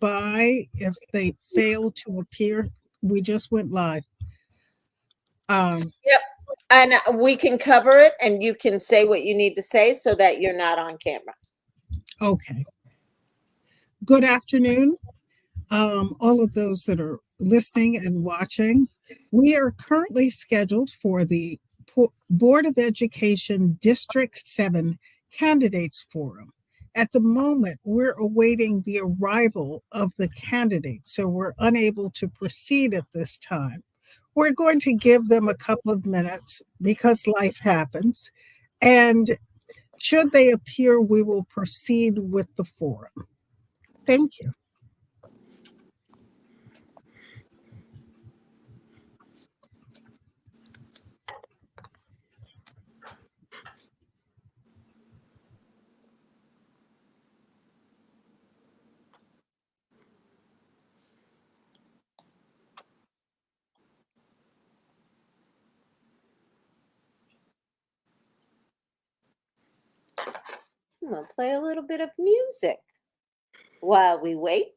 by if they fail to appear. We just went live. Yep. And we can cover it and you can say what you need to say so that you're not on camera. Okay. Good afternoon, all of those that are listening and watching. We are currently scheduled for the Board of Education District 7 Candidates Forum. At the moment, we're awaiting the arrival of the candidates, so we're unable to proceed at this time. We're going to give them a couple of minutes because life happens, and should they appear, we will proceed with the forum. Thank you. I'm going to play a little bit of music while we wait.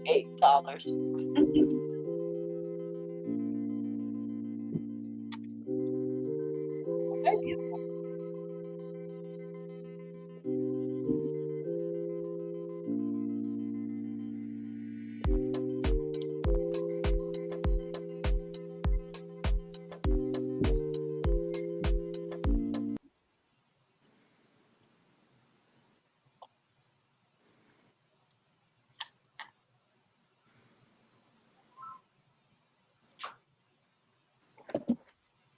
$8.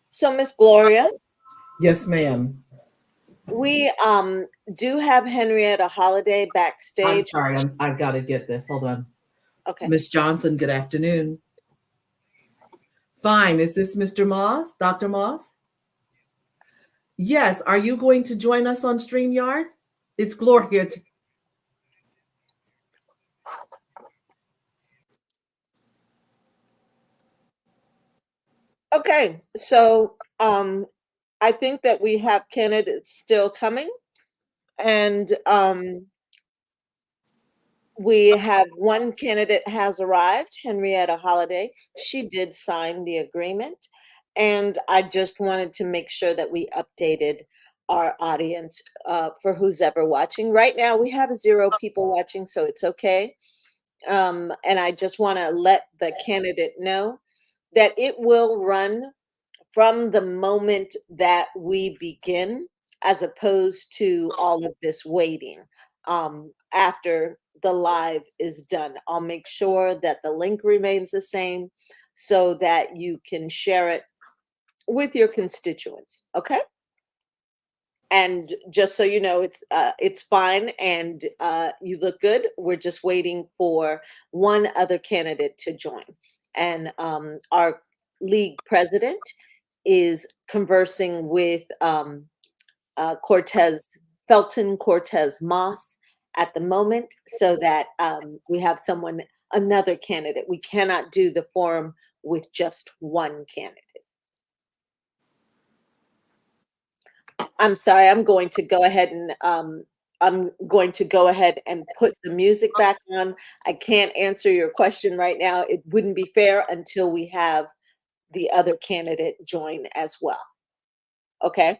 So, Miss Gloria. Yes, ma'am. We do have Henrietta Holiday backstage. I'm sorry, I've got to get this. Hold on. Okay. Miss Johnson, good afternoon. Fine. Is this Mr. Moss, Dr. Moss? Yes. Are you going to join us on StreamYard? It's Gloria. Okay. So I think that we have candidates still coming. And we have one candidate has arrived, Henrietta Holiday. She did sign the agreement. And I just wanted to make sure that we updated our audience for who's ever watching. Right now, we have 0 people watching, so it's okay. And I just want to let the candidate know that it will run from the moment that we begin. as opposed to all of this waiting after the live is done. I'll make sure that the link remains the same so that you can share it with your constituents. Okay. And just so you know, it's fine, and you look good. We're just waiting for one other candidate to join, and our league president is conversing with Felton Cortez Moss at the moment, so that we have another candidate. We cannot do the forum with just one candidate. I'm sorry, I'm going to go ahead and put the music back on. I can't answer your question right now. It wouldn't be fair until we have the other candidate join as well. Okay?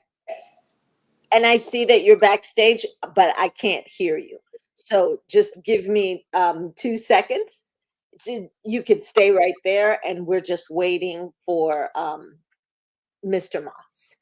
And I see that you're backstage, but I can't hear you. So just give me 2 seconds. You could stay right there, and we're just waiting for Mr. Moss.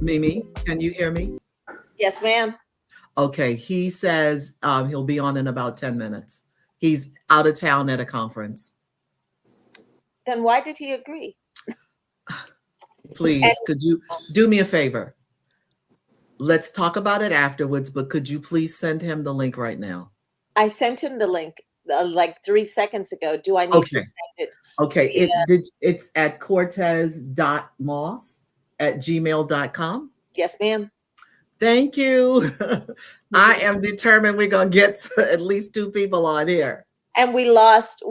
Mimi, can you hear me? Yes, ma'am. Okay, he says he'll be on in about 10 minutes. He's out of town at a conference. Then why did he agree? Please, could you do me a favor? Let's talk about it afterwards, but could you please send him the link right now? I sent him the link like 3 seconds ago. Do I need to send it? Okay, it's at cortez.moss@gmail.com. Yes, ma'am. Thank you. I am determined we're going to get at least 2 people on here. And we lost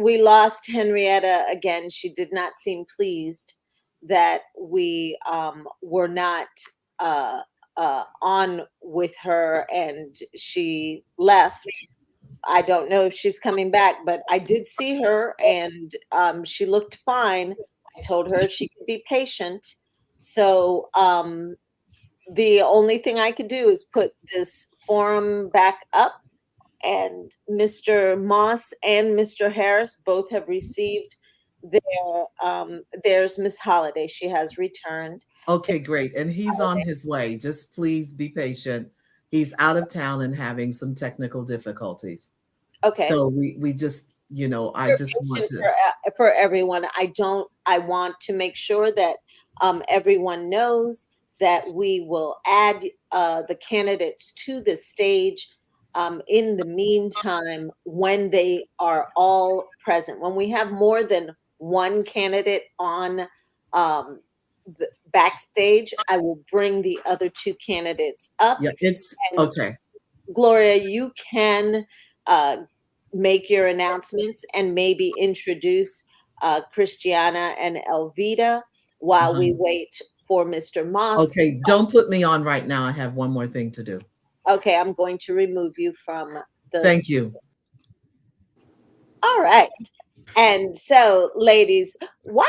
Henrietta again. She did not seem pleased that we were not on with her, and she left. I don't know if she's coming back, but I did see her, and she looked fine. I told her she could be patient. So the only thing I could do is put this forum back up, and Mr. Moss and Mr. Harris both have received there's Miss Holiday. She has returned. Okay, great. And he's on his way. Just please be patient. He's out of town and having some technical difficulties. Okay. So we just, I just want to for everyone. I want to make sure that everyone knows that we will add the candidates to the stage in the meantime when they are all present. When we have more than one candidate on the backstage, I will bring the other 2 candidates up. Yeah, it's okay. Gloria, you can make your announcements and maybe introduce Christiana and Elvita while we wait for Mr. Moss. Okay, don't put me on right now. I have one more thing to do. Okay, I'm going to remove you from the. Thank you. All right. And so, ladies, why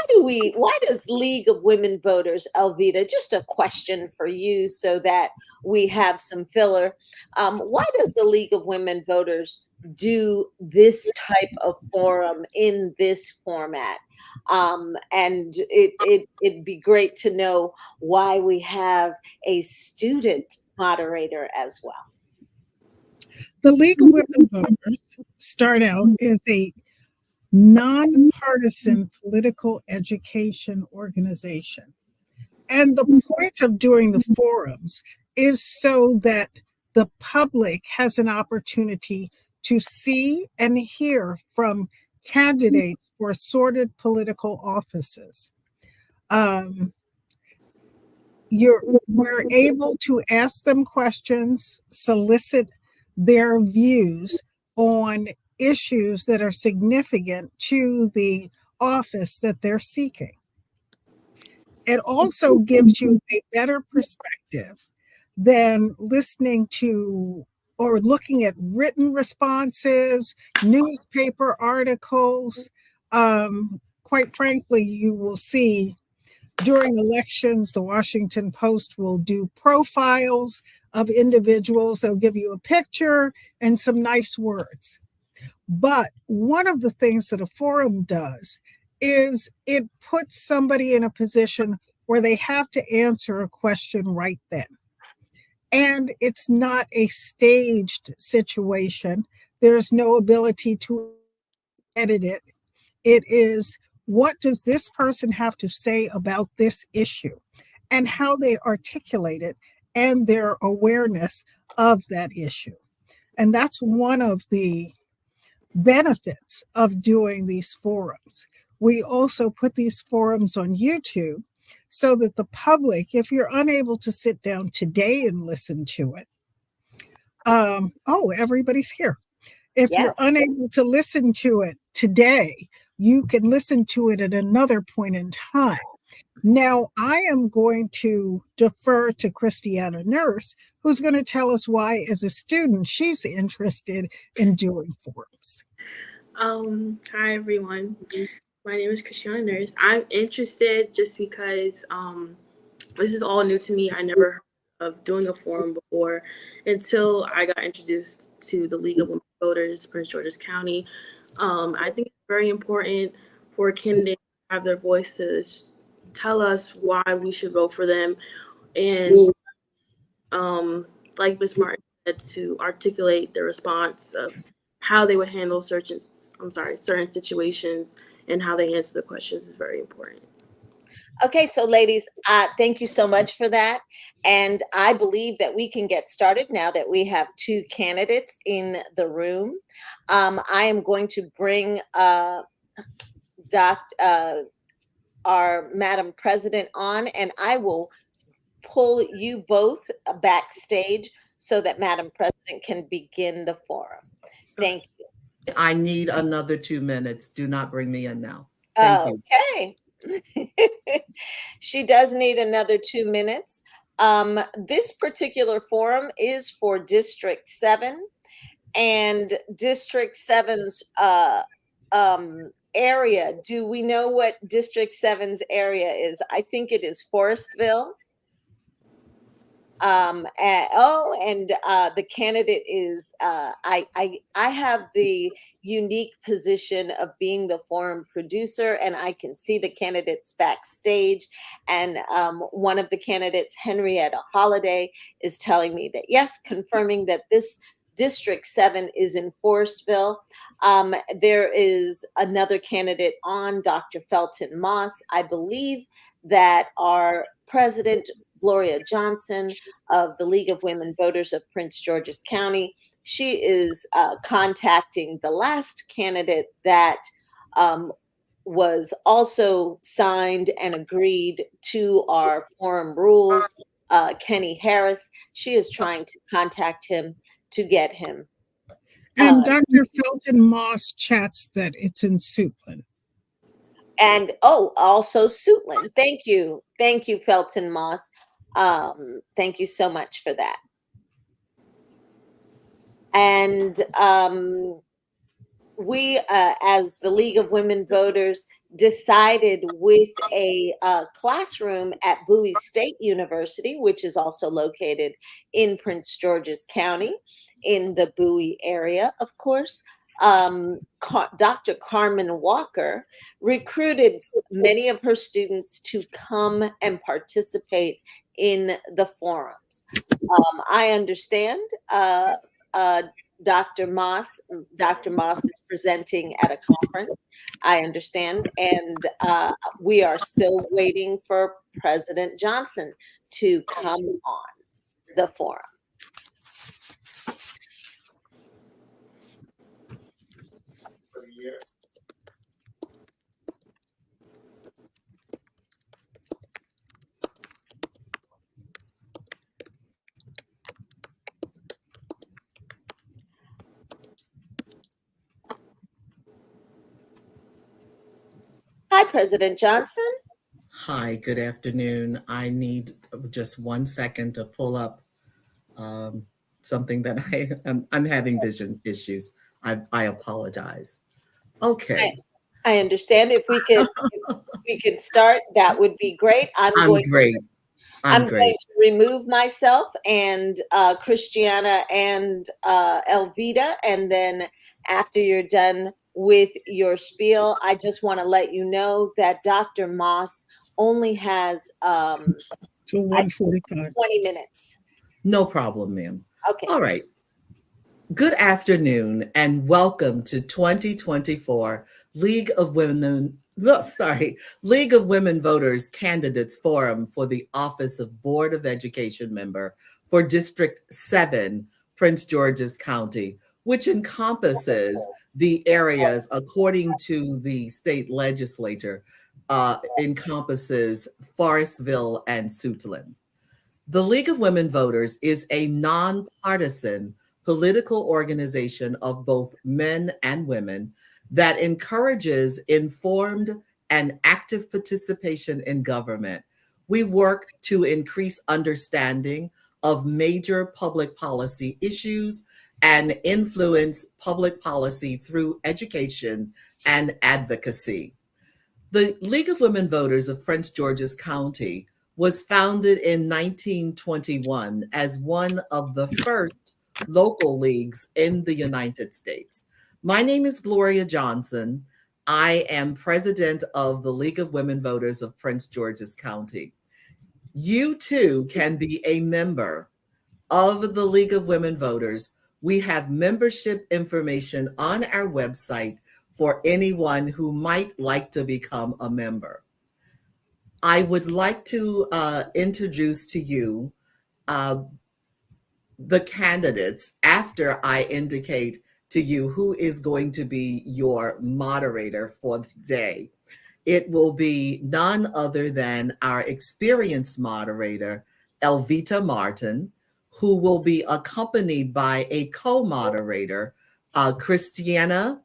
does League of Women Voters, Elvita, just a question for you so that we have some filler. Why does the League of Women Voters do this type of forum in this format? And it'd be great to know why we have a student moderator as well. The League of Women Voters start out as a nonpartisan political education organization. And the point of doing the forums is so that the public has an opportunity to see and hear from candidates for assorted political offices. We're able to ask them questions, solicit their views on issues that are significant to the office that they're seeking. It also gives you a better perspective than listening to or looking at written responses, newspaper articles. Quite frankly, you will see during elections, the Washington Post will do profiles of individuals. They'll give you a picture and some nice words. But one of the things that a forum does is it puts somebody in a position where they have to answer a question right then. And it's not a staged situation. There's no ability to edit it. It is, what does this person have to say about this issue and how they articulate it and their awareness of that issue. And that's one of the benefits of doing these forums. We also put these forums on YouTube so that the public, if you're unable to sit down today and listen to it, everybody's here. If you're unable to listen to it today, you can listen to it at another point in time. Now, I am going to defer to Christiana Nurse, who's going to tell us why, as a student, she's interested in doing forums. Hi, everyone. My name is Christiana Nurse. I'm interested just because this is all new to me. I never heard of doing a forum before until I got introduced to the League of Women Voters, Prince George's County. I think it's very important for candidates to have their voices, tell us why we should vote for them, and like Ms. Martin said, to articulate the response of how they would handle certain situations and how they answer the questions is very important. Okay, so ladies, thank you so much for that. And I believe that we can get started now that we have two candidates in the room. I am going to bring our Madam President on, and I will pull you both backstage so that Madam President can begin the forum. Thank you. I need another 2 minutes. Do not bring me in now. Thank you. Okay. She does need another 2 minutes. This particular forum is for District 7, and District 7's area. Do we know what District 7's area is? I think it is Forestville. The candidate is I have the unique position of being the forum producer, and I can see the candidates backstage. And one of the candidates, Henrietta Holiday, is telling me that yes, confirming that this District 7 is in Forestville. There is another candidate on, Dr. Felton Moss. I believe that our president, Gloria Johnson of the League of Women Voters of Prince George's County, she is contacting the last candidate that was also signed and agreed to our forum rules, Kenny Harris. She is trying to contact him to get him. And Dr. Felton Moss chats that it's in Suitland. And also Suitland. Thank you. Thank you, Felton Moss. Thank you so much for that. And we, as the League of Women Voters, decided with a classroom at Bowie State University, which is also located in Prince George's County, in the Bowie area, of course. Dr. Carmen Walker recruited many of her students to come and participate in the forums. I understand Dr. Moss is presenting at a conference. I understand. And we are still waiting for President Johnson to come on the forum. Hi, President Johnson. Hi, good afternoon. I need just 1 second to pull up something that I'm having vision issues. I apologize. Okay. I understand. If we could start, that would be great. I'm great. I'm going to remove myself and Christiana and Elvita, and then after you're done with your spiel, I just want to let you know that Dr. Moss only has till 1:45. 20 minutes. No problem, ma'am. Okay. All right. Good afternoon and welcome to 2024 League of Women Voters Candidates Forum for the Office of Board of Education Member for District 7, Prince George's County, which encompasses the areas, according to the state legislature, encompasses Forestville and Suitland. The League of Women Voters is a nonpartisan political organization of both men and women that encourages informed and active participation in government. We work to increase understanding of major public policy issues and influence public policy through education and advocacy. The League of Women Voters of Prince George's County was founded in 1921 as one of the first local leagues in the United States. My name is Gloria Johnson. I am president of the League of Women Voters of Prince George's County. You too can be a member of the League of Women Voters. We have membership information on our website for anyone who might like to become a member. I would like to introduce to you the candidates after I indicate to you who is going to be your moderator for the day. It will be none other than our experienced moderator, Elvita Martin, who will be accompanied by a co-moderator, Christiana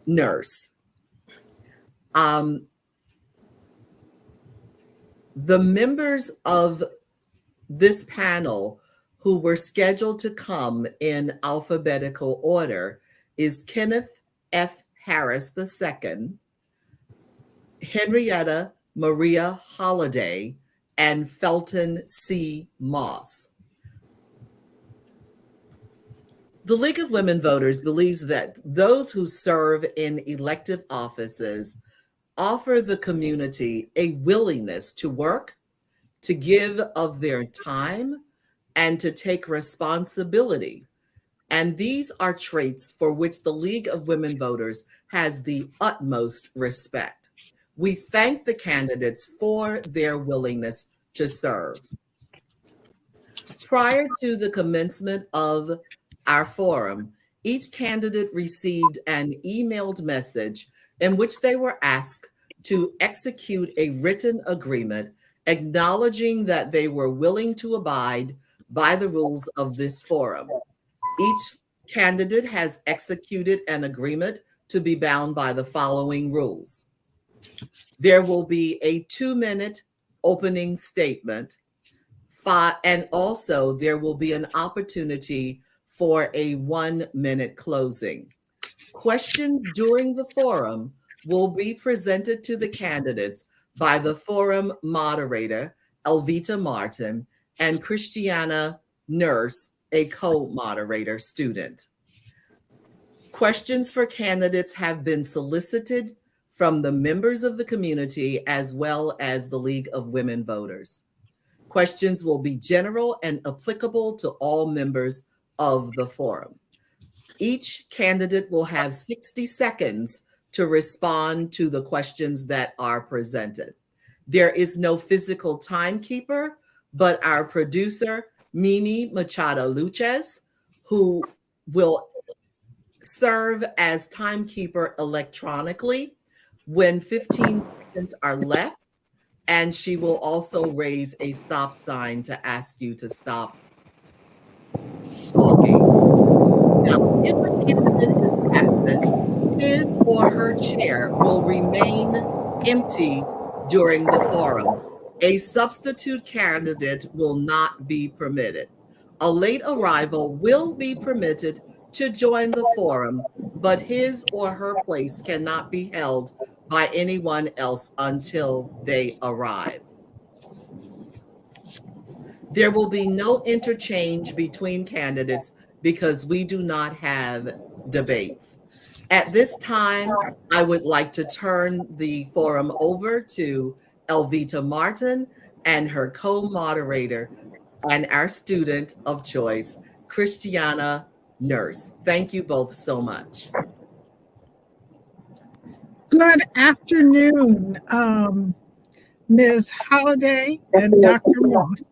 Nurse. The members of this panel who were scheduled to come in alphabetical order is Kenneth F. Harris II, Henrietta Maria Holliday, and Felton C. Moss. The League of Women Voters believes that those who serve in elective offices offer the community a willingness to work, to give of their time, and to take responsibility. And these are traits for which the League of Women Voters has the utmost respect. We thank the candidates for their willingness to serve. Prior to the commencement of our forum, each candidate received an emailed message in which they were asked to execute a written agreement acknowledging that they were willing to abide by the rules of this forum. Each candidate has executed an agreement to be bound by the following rules. There will be a 2-minute opening statement, and also there will be an opportunity for a 1-minute closing. Questions during the forum will be presented to the candidates by the forum moderator, Elvita Martin, and Christiana Nurse, a co-moderator student. Questions for candidates have been solicited from the members of the community as well as the League of Women Voters. Questions will be general and applicable to all members of the forum. Each candidate will have 60 seconds to respond to the questions that are presented. There is no physical timekeeper, but our producer, Mimi Machado Luches, who will serve as timekeeper electronically when 15 seconds are left, and she will also raise a stop sign to ask you to stop talking. Now, if a candidate is absent, his or her chair will remain empty during the forum. A substitute candidate will not be permitted. A late arrival will be permitted to join the forum, but his or her place cannot be held by anyone else until they arrive. There will be no interchange between candidates because we do not have debates. At this time, I would like to turn the forum over to Elvita Martin and her co-moderator and our student of choice, Christiana Nurse. Thank you both so much. Good afternoon, Ms. Holliday and Dr. Moss.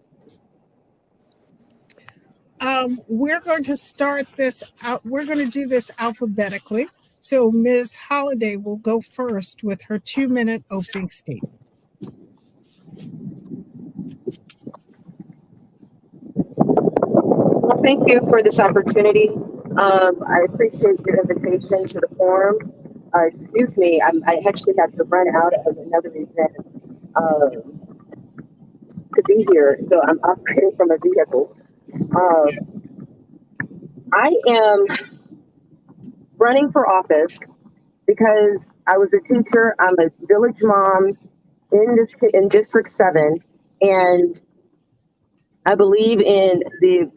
We're going to start this out. We're going to do this alphabetically. So Ms. Holliday will go first with her 2-minute opening statement. Well, thank you for this opportunity. I appreciate your invitation to the forum. Excuse me, I actually had to run out of another event to be here, so I'm operating from a vehicle. I am running for office because I was a teacher. I'm a village mom in District 7, and I believe in the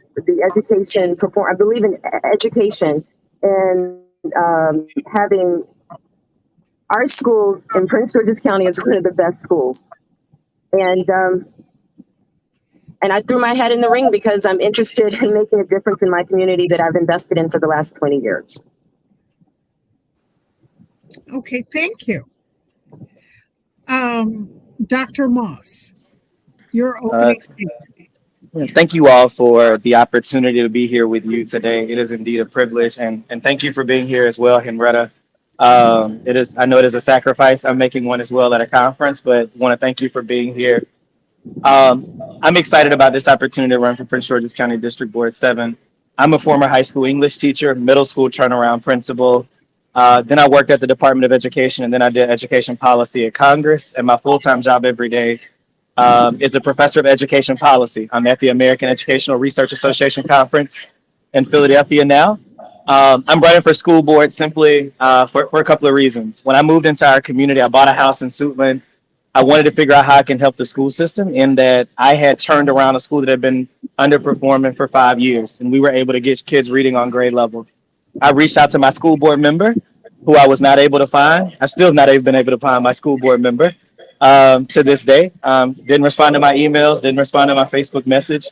education. I believe in education and having our schools in Prince George's County is one of the best schools. And I threw my head in the ring because I'm interested in making a difference in my community that I've invested in for the last 20 years. Okay, thank you. Dr. Moss, your opening statement. Thank you all for the opportunity to be here with you today. It is indeed a privilege, and thank you for being here as well, Henrietta. I know it is a sacrifice. I'm making one as well at a conference, but want to thank you for being here. I'm excited about this opportunity to run for Prince George's County District Board 7. I'm a former high school English teacher, middle school turnaround principal. Then I worked at the Department of Education, and then I did education policy at Congress. And my full-time job every day is a professor of education policy. I'm at the American Educational Research Association conference in Philadelphia now. I'm running for school board simply for a couple of reasons. When I moved into our community, I bought a house in Suitland. I wanted to figure out how I can help the school system, in that I had turned around a school that had been underperforming for 5 years, and we were able to get kids reading on grade level. I reached out to my school board member, who I was not able to find. I still have not even been able to find my school board member to this day. Didn't respond to my emails, didn't respond to my Facebook message.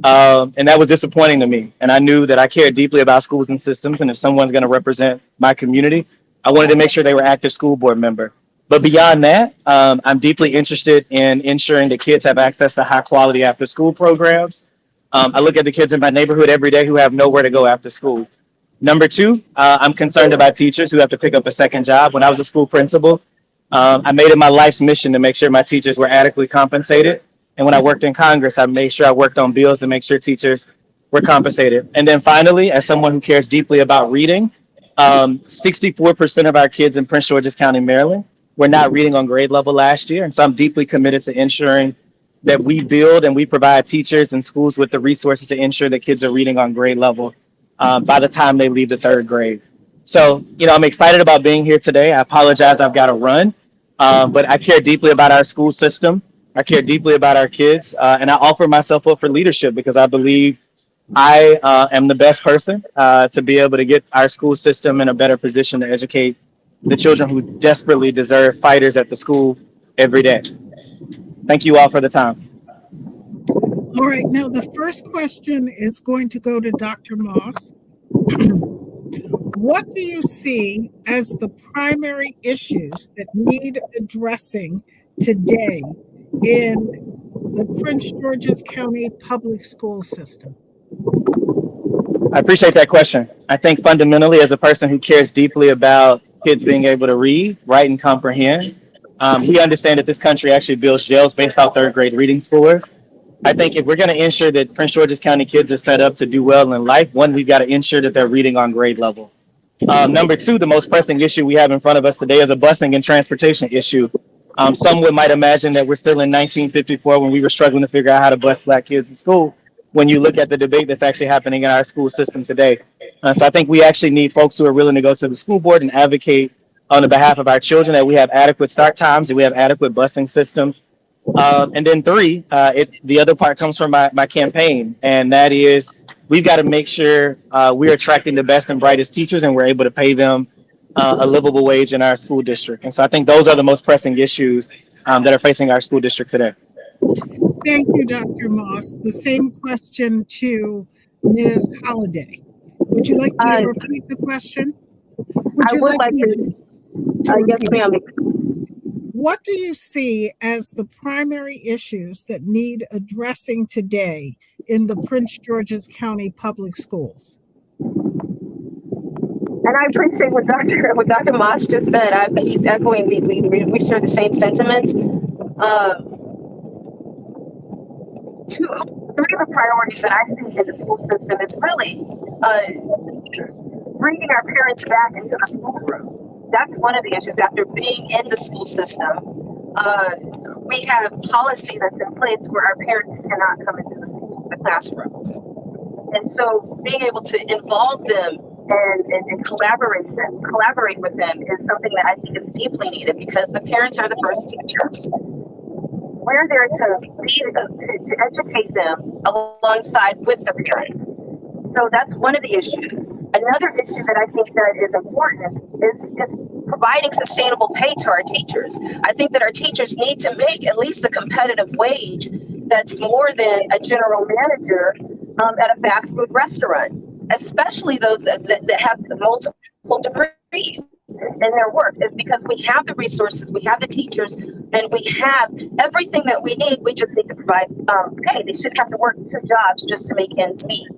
And that was disappointing to me. And I knew that I cared deeply about schools and systems. And if someone's going to represent my community, I wanted to make sure they were active school board member. But beyond that, I'm deeply interested in ensuring that kids have access to high quality after school programs. I look at the kids in my neighborhood every day who have nowhere to go after school. Number two, I'm concerned about teachers who have to pick up a second job. When I was a school principal, I made it my life's mission to make sure my teachers were adequately compensated. And when I worked in Congress, I made sure I worked on bills to make sure teachers were compensated. And then finally, as someone who cares deeply about reading, 64% of our kids in Prince George's County, Maryland were not reading on grade level last year. And so I'm deeply committed to ensuring that we build and we provide teachers and schools with the resources to ensure that kids are reading on grade level by the time they leave the third grade. So, I'm excited about being here today. I apologize, I've got to run, but I care deeply about our school system. I care deeply about our kids, and I offer myself up for leadership because I believe I am the best person to be able to get our school system in a better position to educate the children who desperately deserve fighters at the school every day. Thank you all for the time. All right, now the first question is going to go to Dr. Moss. What do you see as the primary issues that need addressing today in the Prince George's County public school system? I appreciate that question. I think fundamentally, as a person who cares deeply about kids being able to read, write, and comprehend, we understand that this country actually builds jails based off third grade reading scores. I think if we're going to ensure that Prince George's County kids are set up to do well in life, one, we've got to ensure that they're reading on grade level. Number two, the most pressing issue we have in front of us today is a busing and transportation issue. Some might imagine that we're still in 1954 when we were struggling to figure out how to bus Black kids in school, when you look at the debate that's actually happening in our school system today. So I think we actually need folks who are willing to go to the school board and advocate on the behalf of our children that we have adequate start times, that we have adequate busing systems. And then three, the other part comes from my campaign, and that is we've got to make sure we're attracting the best and brightest teachers and we're able to pay them a livable wage in our school district. And so I think those are the most pressing issues that are facing our school district today. Thank you, Dr. Moss. The same question to Ms. Holliday. Would you like me to repeat the question? I would like to. Yes, ma'am. What do you see as the primary issues that need addressing today in the Prince George's County public schools? And I appreciate what Dr. Moss just said. He's echoing. We share the same sentiments. Three of the priorities that I see in the school system is really bringing our parents back into the schoolroom. That's one of the issues. After being in the school system, we have policy that's in place where our parents cannot come into the classrooms. And so being able to involve them and collaborate with them is something that I think is deeply needed, because the parents are the first teachers. We're there to educate them alongside with the parents. So that's one of the issues. Another issue that I think that is important is providing sustainable pay to our teachers. I think that our teachers need to make at least a competitive wage that's more than a general manager at a fast food restaurant, especially those that have multiple degrees in their work. Is because we have the resources, we have the teachers, and we have everything that we need. We just need to provide pay. They shouldn't have to work two jobs just to make ends meet.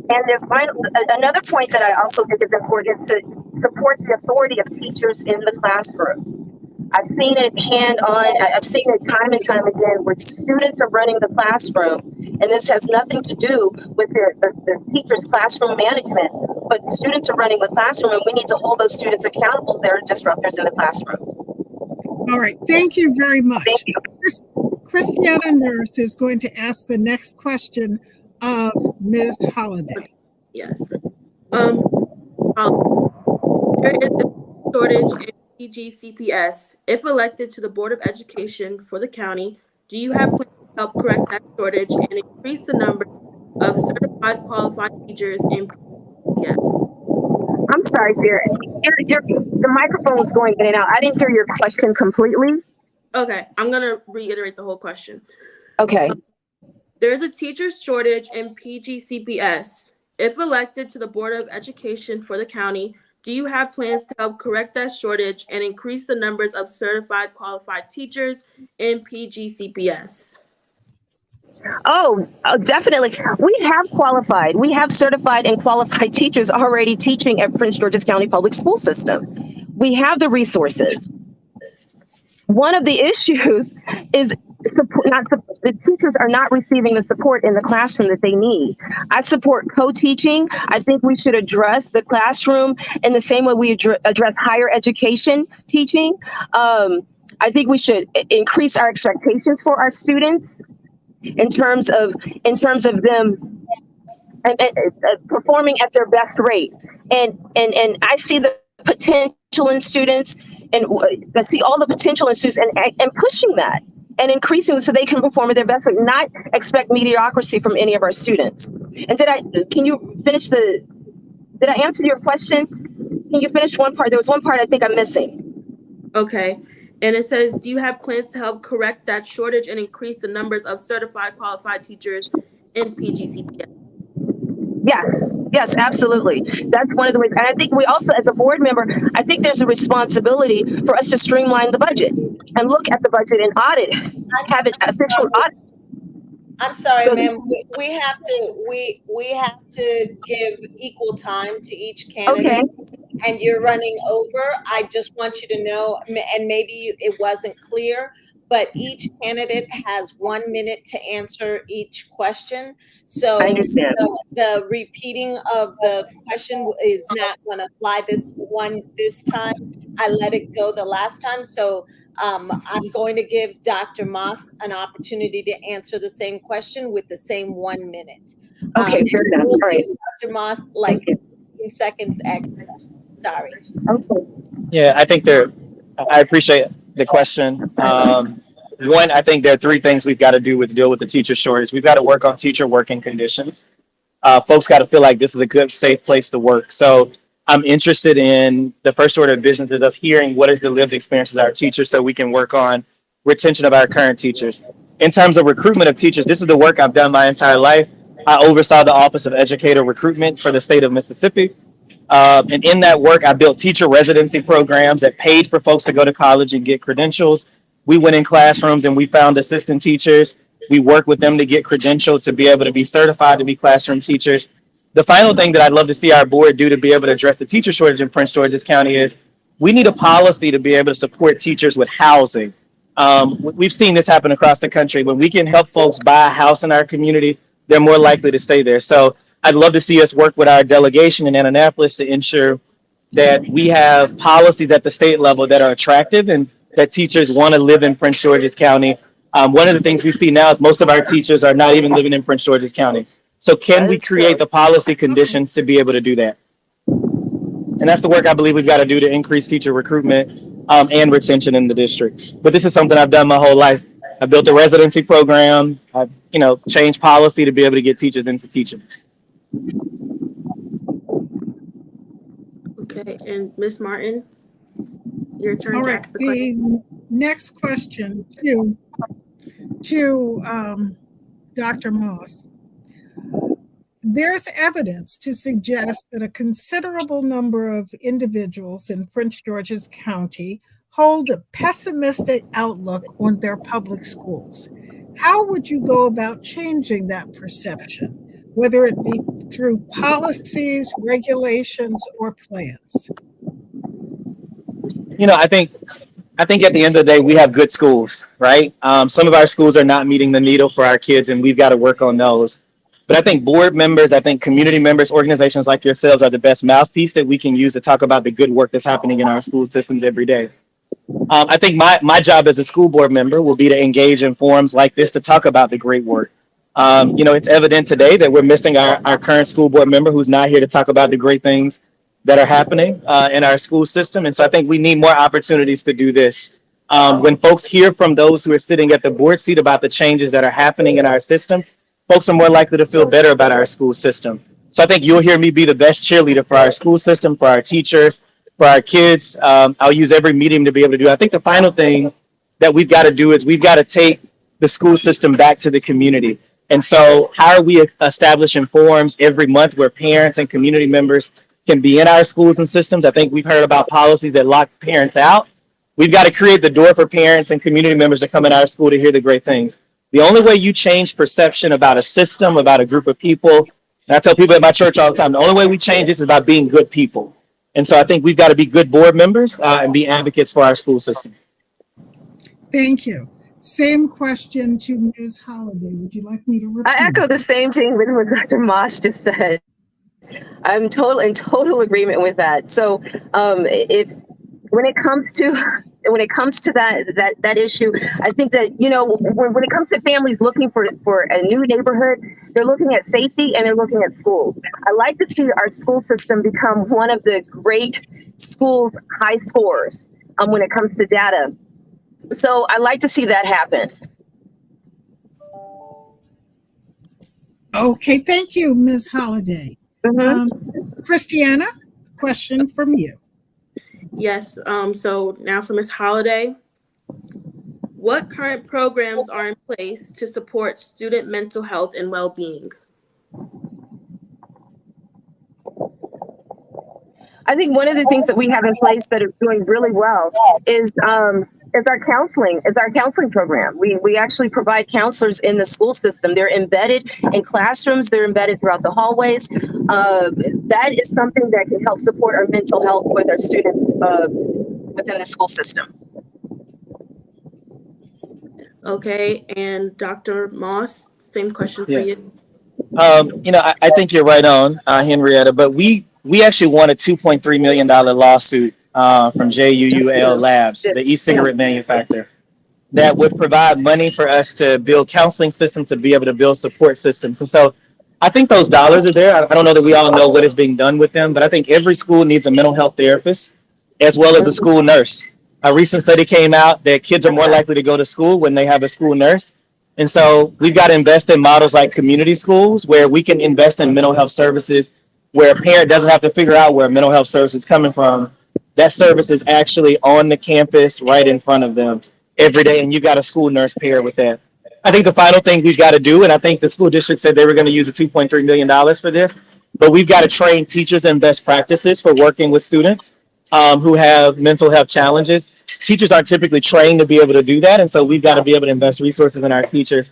And another point that I also think is important is to support the authority of teachers in the classroom. I've seen it I've seen it time and time again where students are running the classroom, and this has nothing to do with the teacher's classroom management, but students are running the classroom, and we need to hold those students accountable. They're disruptors in the classroom. All right, thank you very much. Thank you. Christiana Nurse is going to ask the next question of Ms. Holliday. Yes. There is a shortage in PGCPS. If elected to the Board of Education for the county, do you have plans to help correct that shortage and increase the number of certified qualified teachers in PGCPS? I'm sorry, dear. The microphone was going in and out. I didn't hear your question completely. Okay, I'm going to reiterate the whole question. Okay. There's a teacher shortage in PGCPS. If elected to the Board of Education for the county, do you have plans to help correct that shortage and increase the numbers of certified qualified teachers in PGCPS? Oh, definitely. We have certified and qualified teachers already teaching at Prince George's County Public School System. We have the resources. One of the issues is support, the teachers are not receiving the support in the classroom that they need. I support co-teaching. I think we should address the classroom in the same way we address higher education teaching. I think we should increase our expectations for our students in terms of them performing at their best rate. And I see the potential in students, and I see all the potential in students, and pushing that and increasing so they can perform at their best rate, not expect mediocrity from any of our students. And can you finish did I answer your question? Can you finish one part? There was one part I think I'm missing. Okay. And it says, do you have plans to help correct that shortage and increase the numbers of certified qualified teachers in PGCPS? Yes, absolutely. That's one of the ways. And I think we also, as a board member, I think there's a responsibility for us to streamline the budget and look at the budget and audit, have an official audit. I'm sorry, So- ma'am. We have to give equal time to each candidate. Okay. And you're running over. I just want you to know, and maybe it wasn't clear, but each candidate has 1 minute to answer each question. So I understand. the repeating of the question is not going to fly this time. I let it go the last time. So I'm going to give Dr. Moss an opportunity to answer the same question with the same 1 minute. Okay, fair enough. We'll All right. give Dr. Moss like 15 seconds extra. Sorry. Okay. Yeah, I appreciate the question. One, I think there are three things we've got to do with deal with the teacher shortage. We've got to work on teacher working conditions. Folks got to feel like this is a good, safe place to work. So I'm interested in the first order of business is us hearing what is the lived experiences of our teachers so we can work on retention of our current teachers. In terms of recruitment of teachers, this is the work I've done my entire life. I oversaw the Office of Educator Recruitment for the state of Mississippi. And in that work, I built teacher residency programs that paid for folks to go to college and get credentials. We went in classrooms and we found assistant teachers. We worked with them to get credentialed to be able to be certified to be classroom teachers. The final thing that I'd love to see our board do to be able to address the teacher shortage in Prince George's County is we need a policy to be able to support teachers with housing. We've seen this happen across the country. When we can help folks buy a house in our community, they're more likely to stay there. So I'd love to see us work with our delegation in Annapolis to ensure that we have policies at the state level that are attractive and that teachers want to live in Prince George's County. One of the things we see now is most of our teachers are not even living in Prince George's County. So can we create the policy conditions to be able to do that? And that's the work I believe we've got to do to increase teacher recruitment and retention in the district. But this is something I've done my whole life. I built a residency program. I've changed policy to be able to get teachers into teaching. Okay, and Ms. Martin, your turn All to right, ask the question. the next question to Dr. Moss. There's evidence to suggest that a considerable number of individuals in Prince George's County hold a pessimistic outlook on their public schools. How would you go about changing that perception, whether it be through policies, regulations, or plans? I think at the end of the day, we have good schools, right? Some of our schools are not meeting the needle for our kids, and we've got to work on those. But I think board members, I think community members, organizations like yourselves are the best mouthpiece that we can use to talk about the good work that's happening in our school systems every day. I think my job as a school board member will be to engage in forums like this to talk about the great work. It's evident today that we're missing our current school board member who's not here to talk about the great things that are happening in our school system. And so I think we need more opportunities to do this. When folks hear from those who are sitting at the board seat about the changes that are happening in our system, folks are more likely to feel better about our school system. So I think you'll hear me be the best cheerleader for our school system, for our teachers, for our kids. I'll use every medium to be able to do it. I think the final thing that we've got to do is we've got to take the school system back to the community. And so how are we establishing forums every month where parents and community members can be in our schools and systems? I think we've heard about policies that lock parents out. We've got to create the door for parents and community members to come in our school to hear the great things. The only way you change perception about a system, about a group of people, and I tell people at my church all the time, the only way we change this is about being good people. And so I think we've got to be good board members and be advocates for our school system. Thank you. Same question to Ms. Holliday. Would you like me to repeat? I echo the same thing with what Dr. Moss just said. I'm in total agreement with that. So if when it comes to that issue, I think that, you know, when it comes to families looking for a new neighborhood, they're looking at safety and they're looking at schools. I like to see our school system become one of the great schools high scores when it comes to data. So I like to see that happen. Okay, thank you, Ms. Holliday. Christiana, question from you. Yes. So now for Ms. Holliday, what current programs are in place to support student mental health and well-being? I think one of the things that we have in place that is doing really well is our counseling program. We actually provide counselors in the school system. They're embedded in classrooms. They're embedded throughout the hallways. That is something that can help support our mental health with our students within the school system. Okay, and Dr. Moss, same question for you. You know, I think you're right on, Henrietta, but we actually won a $2.3 million lawsuit from JUUL Labs, the e-cigarette manufacturer, that would provide money for us to build counseling systems, to be able to build support systems. And so I think those dollars are there. I don't know that we all know what is being done with them, but I think every school needs a mental health therapist as well as a school nurse. A recent study came out that kids are more likely to go to school when they have a school nurse. And so we've got to invest in models like community schools where we can invest in mental health services, where a parent doesn't have to figure out where mental health service is coming from. That service is actually on the campus right in front of them every day, and you got a school nurse paired with that. I think the final thing we've got to do, and I think the school district said they were going to use the $2.3 million for this, but we've got to train teachers in best practices for working with students who have mental health challenges. Teachers aren't typically trained to be able to do that, and so we've got to be able to invest resources in our teachers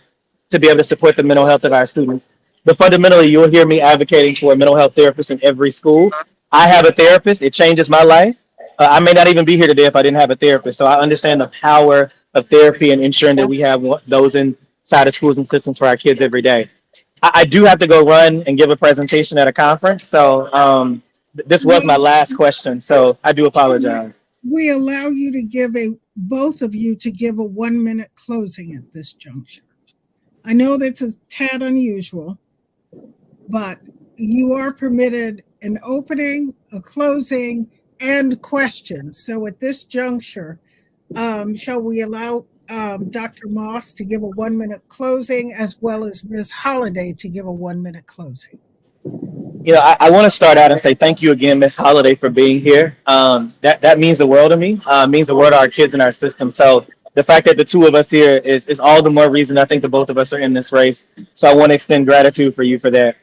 to be able to support the mental health of our students. But fundamentally, you'll hear me advocating for a mental health therapist in every school. I have a therapist. It changes my life. I may not even be here today if I didn't have a therapist. So I understand the power of therapy and ensuring that we have those inside of schools and systems for our kids every day. I do have to go run and give a presentation at a conference. So this was my last question. So I do apologize. We allow you to give both of you to give a 1-minute closing at this juncture. I know that's a tad unusual, but you are permitted an opening, a closing, and questions. So at this juncture, shall we allow Dr. Moss to give a 1-minute closing as well as Ms. Holliday to give a 1-minute closing? You know, I want to start out and say thank you again, Ms. Holliday, for being here. That means the world to me, means the world to our kids and our system. So the fact that the two of us here is all the more reason I think the both of us are in this race. So I want to extend gratitude for you for that.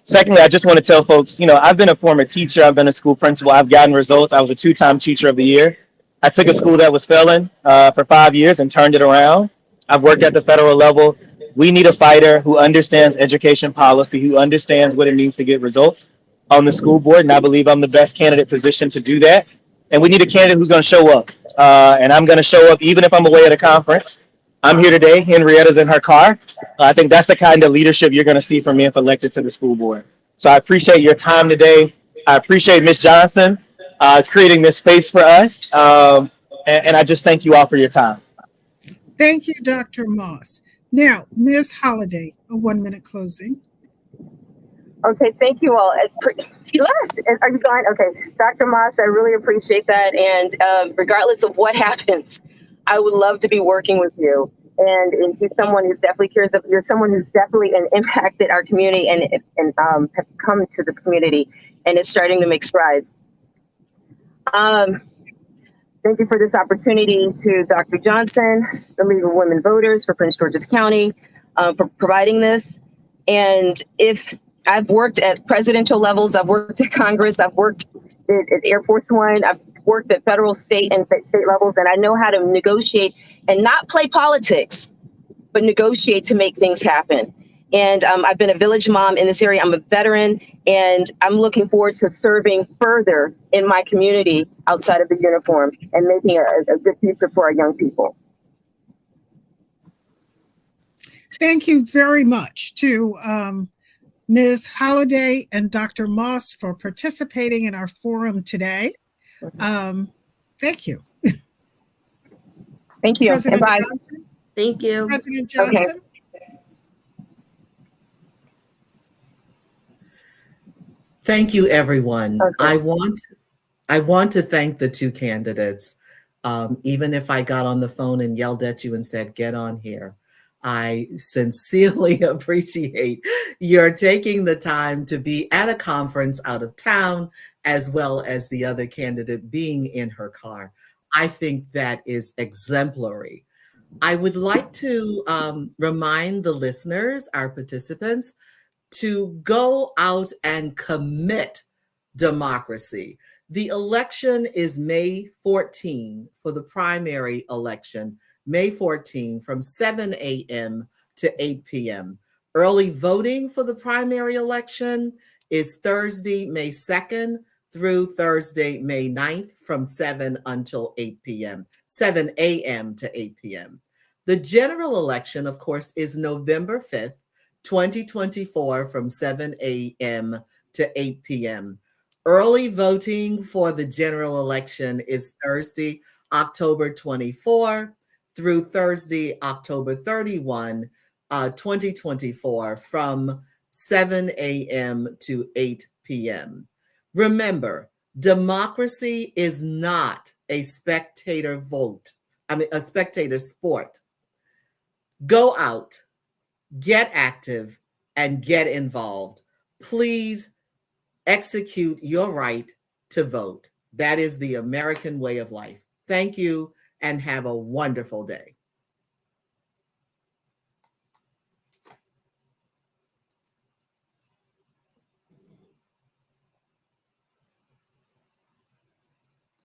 Secondly, I just want to tell folks, you know, I've been a former teacher. I've been a school principal. I've gotten results. I was a 2-time teacher of the year. I took a school that was failing for 5 years and turned it around. I've worked at the federal level. We need a fighter who understands education policy, who understands what it means to get results on the school board. And I believe I'm the best candidate positioned to do that. And we need a candidate who's going to show up. And I'm going to show up even if I'm away at a conference. I'm here today. Henrietta's in her car. I think that's the kind of leadership you're going to see from me if elected to the school board. So I appreciate your time today. I appreciate Ms. Johnson creating this space for us. And I just thank you all for your time. Thank you, Dr. Moss. Now, Ms. Holliday, a 1-minute closing. Okay, thank you all. He left. Are you gone? Okay, Dr. Moss, I really appreciate that. And regardless of what happens, I would love to be working with you. And he's someone who definitely cares. You're someone who's definitely impacted our community and have come to the community and is starting to make strides. Thank you for this opportunity to Dr. Johnson, the League of Women Voters for Prince George's County, for providing this. And if I've worked at presidential levels, I've worked at Congress, I've worked at Air Force One, I've worked at federal, state, and state levels, and I know how to negotiate and not play politics, but negotiate to make things happen. And I've been a village mom in this area. I'm a veteran, and I'm looking forward to serving further in my community outside of the uniform and making a good future for our young people. Thank you very much to Ms. Holliday and Dr. Moss for participating in our forum today. Thank you. Thank you. And President bye. Johnson? Thank you. President Okay. Johnson? Thank you, everyone. Okay. I want to thank the two candidates. Even if I got on the phone and yelled at you and said, get on here, I sincerely appreciate your taking the time to be at a conference out of town, as well as the other candidate being in her car. I think that is exemplary. I would like to remind the listeners, our participants, to go out and commit democracy. The election is May 14 for the primary election, May 14 from 7 a.m. to 8 p.m. Early voting for the primary election is Thursday, May 2nd through Thursday, May 9th from 7 until 8 p.m., 7 a.m. to 8 p.m. The general election, of course, is November 5th, 2024 from 7 a.m. to 8 p.m. Early voting for the general election is Thursday, October 24 through Thursday, October 31, 2024 from 7 a.m. to 8 p.m. Remember, democracy is not a spectator a spectator sport. Go out, get active, and get involved. Please execute your right to vote. That is the American way of life. Thank you and have a wonderful day.